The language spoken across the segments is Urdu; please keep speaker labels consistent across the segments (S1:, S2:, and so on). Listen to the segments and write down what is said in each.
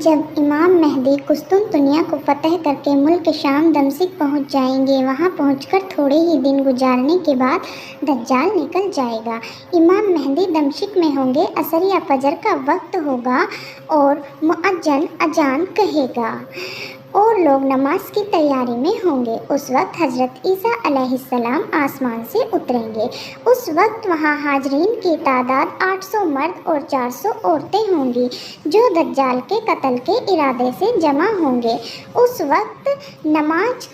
S1: جب امام مہدی قسطنطنیہ کو فتح کر کے ملک شام دمشق پہنچ جائیں گے، وہاں پہنچ کر تھوڑے ہی دن گزارنے کے بعد دجال نکل جائے گا۔ امام مہدی دمشق میں ہوں گے، عصر یا فجر کا وقت ہوگا اور مؤذن اذان کہے گا اور لوگ نماز کی تیاری میں ہوں گے۔ اس وقت حضرت عیسیٰ علیہ السلام آسمان سے اتریں گے۔ اس وقت وہاں حاضرین کی تعداد 800 مرد اور 400 عورتیں ہوں گی جو دجال کے قتل کے ارادے سے جمع ہوں گے۔ اس وقت نماز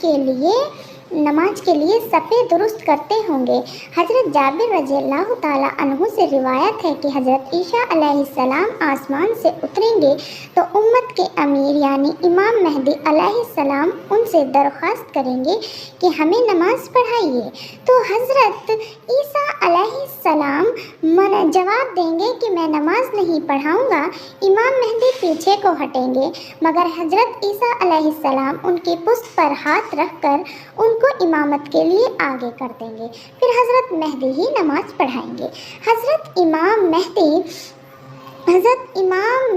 S1: کے لیے صفیں درست کرتے ہوں گے۔ حضرت جابر رضی اللہ تعالیٰ عنہ سے روایت ہے کہ حضرت عیسیٰ علیہ السلام آسمان سے اتریں گے تو امت کے امیر یعنی امام مہدی علیہ السلام ان سے درخواست کریں گے کہ ہمیں نماز پڑھائیے، تو حضرت عیسیٰ علیہ السلام جواب دیں گے کہ میں نماز نہیں پڑھاؤں گا۔ امام مہدی پیچھے کو ہٹیں گے مگر حضرت عیسیٰ علیہ السلام ان کی پشت پر ہاتھ رکھ کر ان کو امامت کے لیے آگے کر دیں گے، پھر حضرت مہدی ہی نماز پڑھائیں گے۔ حضرت امام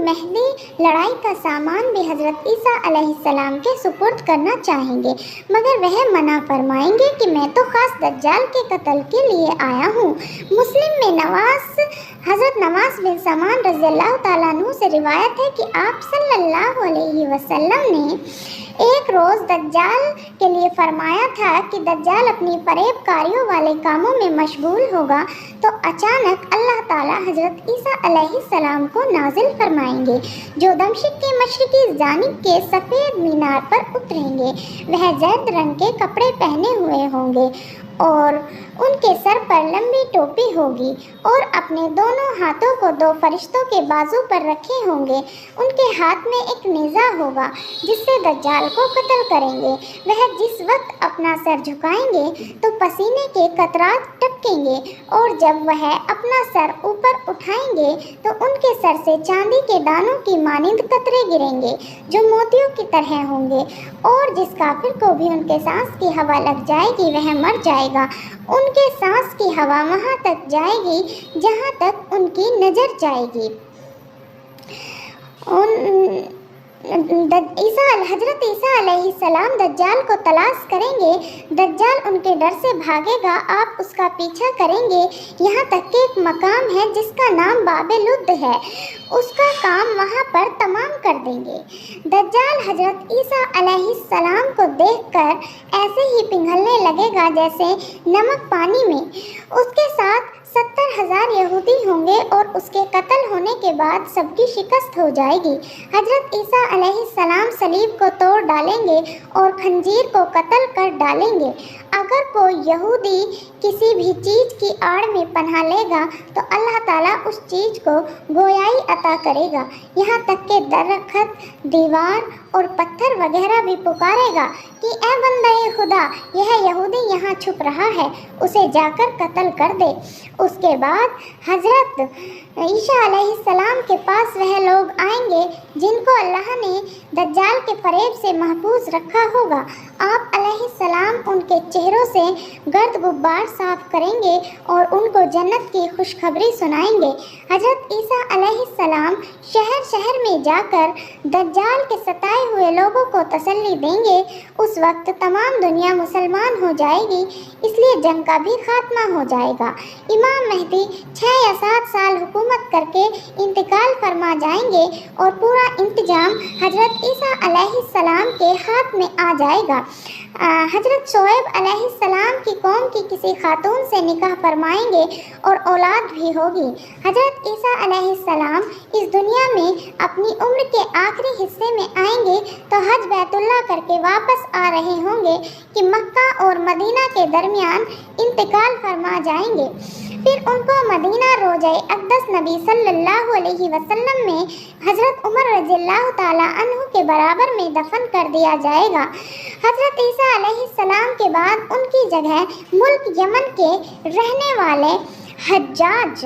S1: مہدی لڑائی کا سامان بھی حضرت عیسیٰ علیہ السلام کے سپرد کرنا چاہیں گے مگر وہ منع فرمائیں گے کہ میں تو خاص دجال کے قتل کے لیے آیا ہوں۔ مسلم میں حضرت نواس بن سمان رضی اللہ تعالیٰ عنہ سے روایت ہے کہ آپ صلی اللہ علیہ وسلم نے ایک روز دجال کے لیے فرمایا تھا کہ دجال اپنی فریب کاریوں والے کاموں میں مشغول ہوگا تو اچانک اللہ تعالیٰ حضرت عیسیٰ علیہ السلام کو نازل فرمائیں گے جو دمشق کے مشرقی جانب کے سفید مینار پر اتریں گے۔ وہ زرد رنگ کے کپڑے پہنے ہوئے ہوں گے اور ان کے سر پر لمبی ٹوپی ہوگی اور اپنے دونوں ہاتھوں کو دو فرشتوں کے بازو پر رکھے ہوں گے۔ ان کے ہاتھ میں ایک نیزہ ہوگا جس سے دجال کو قتل کریں گے۔ وہ جس وقت اپنا سر جھکائیں گے تو پسینے کے قطرات ٹپکیں گے اور جب وہ اپنا سر اوپر اٹھائیں گے تو ان کے سر سے چاندی کے دانوں کی مانند قطرے گریں گے جو موتیوں کی طرح ہوں گے، اور جس کافر کو بھی ان کے سانس کی ہوا لگ جائے گی وہ مر جائے گا۔ ان کے سانس کی ہوا وہاں تک جائے گی جہاں تک ان کی نظر جائے گی۔ حضرت عیسیٰ علیہ السلام دجال کو تلاش کریں گے، دجال ان کے ڈر سے بھاگے گا، آپ اس کا پیچھا کریں گے یہاں تک کہ ایک مقام ہے جس کا نام باب لد ہے، اس کا کام وہاں پر تمام کر دیں گے۔ دجال حضرت عیسیٰ علیہ السلام کو دیکھ کر ایسے ہی پگھلنے لگے گا جیسے نمک پانی میں۔ اس کے ساتھ 70,000 یہودی ہوں گے اور اس کے قتل ہونے کے بعد سب کی شکست ہو جائے گی۔ حضرت عیسیٰ علیہ السلام صلیب کو توڑ ڈالیں گے اور خنزیر کو قتل کر ڈالیں گے۔ اگر کوئی یہودی کسی بھی چیز کی آڑ میں پناہ لے گا تو اللہ تعالیٰ اس چیز کو گویائی عطا کرے گا، یہاں تک کہ درخت، دیوار اور پتھر وغیرہ بھی پکارے گا کہ اے بندہ خدا، یہ یہودی یہاں چھپ رہا ہے، اسے جا کر قتل کر دے۔ اس کے بعد حضرت عیسیٰ علیہ السلام کے پاس وہ لوگ آئیں گے جن کو اللہ نے دجال کے فریب سے محفوظ رکھا ہوگا۔ آپ علیہ السلام ان کے چہروں سے گرد غبار صاف کریں گے اور ان کو جنت کی خوشخبری سنائیں گے۔ حضرت عیسیٰ علیہ السلام شہر شہر میں جا کر دجال کے ستائے ہوئے لوگوں کو تسلی دیں گے۔ اس وقت تمام دنیا مسلمان ہو جائے گی، اس لیے جنگ کا بھی خاتمہ ہو جائے گا۔ امام مہدی 6 یا 7 سال حکومت کر کے انتقال فرما جائیں گے اور پورا انتظام حضرت عیسیٰ علیہ السلام کے ہاتھ میں آ جائے گا۔ حضرت شعیب علیہ السلام کی قوم کی کسی خاتون سے نکاح فرمائیں گے اور اولاد بھی ہوگی۔ حضرت عیسیٰ علیہ السلام اس دنیا میں اپنی عمر کے آخری حصے میں آئیں گے تو حج بیت اللہ کر کے واپس آ رہے ہوں گے کہ مکہ اور مدینہ کے درمیان انتقال فرما جائیں گے، پھر ان کو مدینہ روضہ اقدس نبی صلی اللہ علیہ وسلم میں حضرت عمر رضی اللہ تعالیٰ عنہ کے برابر میں دفن کر دیا جائے گا۔ حضرت عیسیٰ علیہ السلام کے بعد ان کی جگہ ملک یمن کے رہنے والے حجاج